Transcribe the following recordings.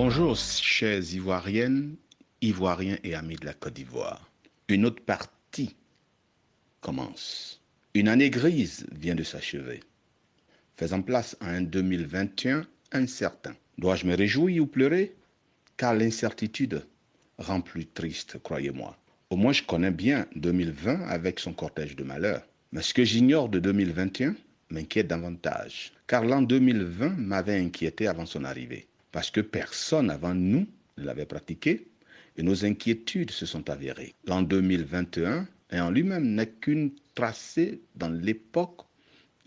Bonjour, chers Ivoiriennes, Ivoiriens et amis de la Côte d'Ivoire. Une autre partie commence. Une année grise vient de s'achever, faisant place à un 2021 incertain. Dois-je me réjouir ou pleurer? Car l'incertitude rend plus triste, croyez-moi. Au moins, je connais bien 2020 avec son cortège de malheurs. Mais ce que j'ignore de 2021 m'inquiète davantage, car l'an 2020 m'avait inquiété avant son arrivée, parce que personne avant nous ne l'avait pratiqué, et nos inquiétudes se sont avérées. L'an 2021 est en lui-même n'est qu'une tracée dans l'époque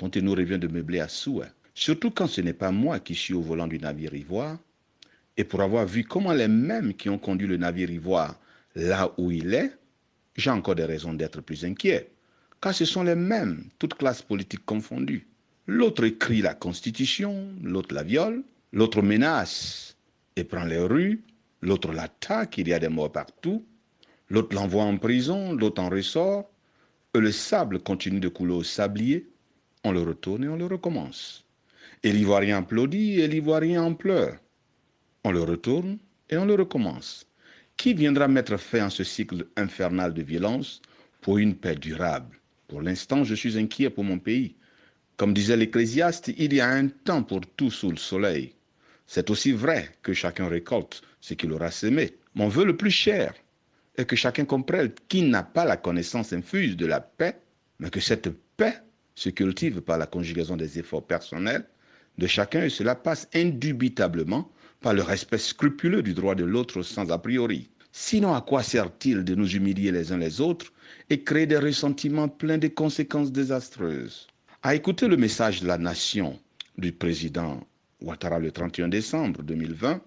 dont il nous revient de meubler à souhait. Surtout quand ce n'est pas moi qui suis au volant du navire Ivoire, et pour avoir vu comment les mêmes qui ont conduit le navire Ivoire là où il est, j'ai encore des raisons d'être plus inquiet, car ce sont les mêmes, toutes classes politiques confondues. L'autre écrit la Constitution, l'autre la viole, l'autre menace et prend les rues, l'autre l'attaque, il y a des morts partout, l'autre l'envoie en prison, l'autre en ressort, et le sable continue de couler au sablier, on le retourne et on le recommence. Et l'Ivoirien applaudit et l'Ivoirien en pleure. On le retourne et on le recommence. Qui viendra mettre fin à ce cycle infernal de violence pour une paix durable? Pour l'instant, je suis inquiet pour mon pays. Comme disait l'Ecclésiaste, il y a un temps pour tout sous le soleil. C'est aussi vrai que chacun récolte ce qu'il aura semé. Mon vœu le plus cher est que chacun comprenne qu'il n'a pas la connaissance infuse de la paix, mais que cette paix se cultive par la conjugaison des efforts personnels de chacun, et cela passe indubitablement par le respect scrupuleux du droit de l'autre sans a priori. Sinon, à quoi sert-il de nous humilier les uns les autres et créer des ressentiments pleins de conséquences désastreuses? À écouter le message de la nation du président Ouattara le 31 décembre 2020,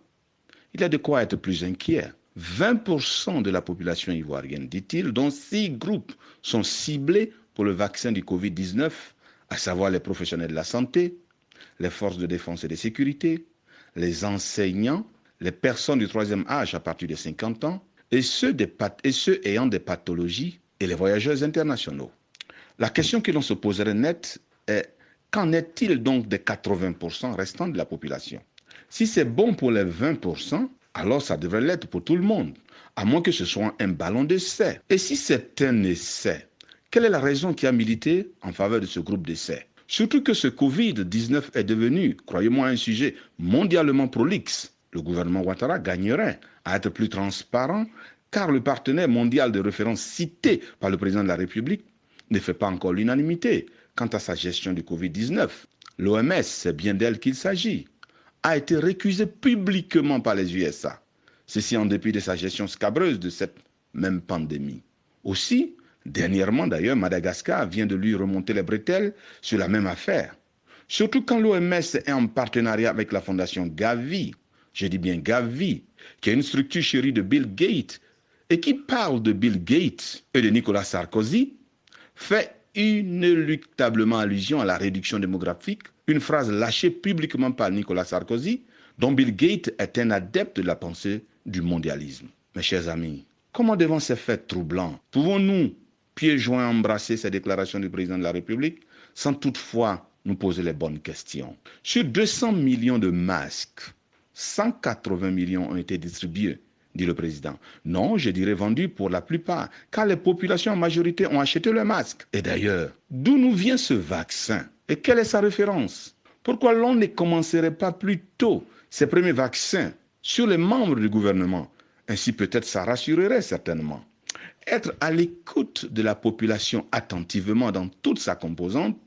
il y a de quoi être plus inquiet. 20% de la population ivoirienne, dit-il, dont 6 groupes sont ciblés pour le vaccin du Covid-19, à savoir les professionnels de la santé, les forces de défense et de sécurité, les enseignants, les personnes du troisième âge à partir de 50 ans, et ceux ayant des pathologies et les voyageurs internationaux. La question que l'on se poserait net est: qu'en est-il donc des 80% restants de la population? Si c'est bon pour les 20%, alors ça devrait l'être pour tout le monde, à moins que ce soit un ballon d'essai. Et si c'est un essai, quelle est la raison qui a milité en faveur de ce groupe d'essai? Surtout que ce Covid-19 est devenu, croyez-moi, un sujet mondialement prolixe. Le gouvernement Ouattara gagnerait à être plus transparent, car le partenaire mondial de référence cité par le président de la République ne fait pas encore l'unanimité quant à sa gestion du Covid-19. L'OMS, c'est bien d'elle qu'il s'agit, a été récusée publiquement par les USA. Ceci en dépit de sa gestion scabreuse de cette même pandémie. Aussi, dernièrement d'ailleurs, Madagascar vient de lui remonter les bretelles sur la même affaire. Surtout quand l'OMS est en partenariat avec la fondation Gavi, je dis bien Gavi, qui est une structure chérie de Bill Gates, et qui parle de Bill Gates et de Nicolas Sarkozy, fait inéluctablement allusion à la réduction démographique, une phrase lâchée publiquement par Nicolas Sarkozy, dont Bill Gates est un adepte de la pensée du mondialisme. Mes chers amis, comment devant ces faits troublants, pouvons-nous, pieds joints, embrasser ces déclarations du président de la République sans toutefois nous poser les bonnes questions? Sur 200 millions de masques, 180 millions ont été distribués, dit le président. Non, je dirais vendus pour la plupart, car les populations en majorité ont acheté le masque. Et d'ailleurs, d'où nous vient ce vaccin? Et quelle est sa référence? Pourquoi l'on ne commencerait pas plus tôt ces premiers vaccins sur les membres du gouvernement? Ainsi peut-être ça rassurerait certainement. Être à l'écoute de la population attentivement dans toute sa composante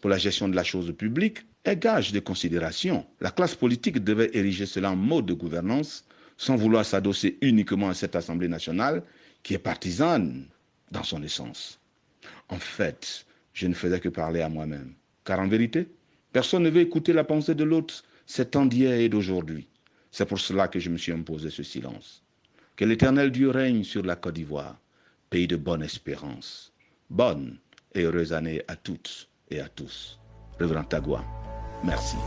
pour la gestion de la chose publique est gage de considération. La classe politique devait ériger cela en mode de gouvernance sans vouloir s'adosser uniquement à cette Assemblée nationale qui est partisane dans son essence. En fait, je ne faisais que parler à moi-même. Car en vérité, personne ne veut écouter la pensée de l'autre, ces temps d'hier et d'aujourd'hui. C'est pour cela que je me suis imposé ce silence. Que l'Éternel Dieu règne sur la Côte d'Ivoire, pays de bonne espérance. Bonne et heureuse année à toutes et à tous. Révérend Tagua, merci.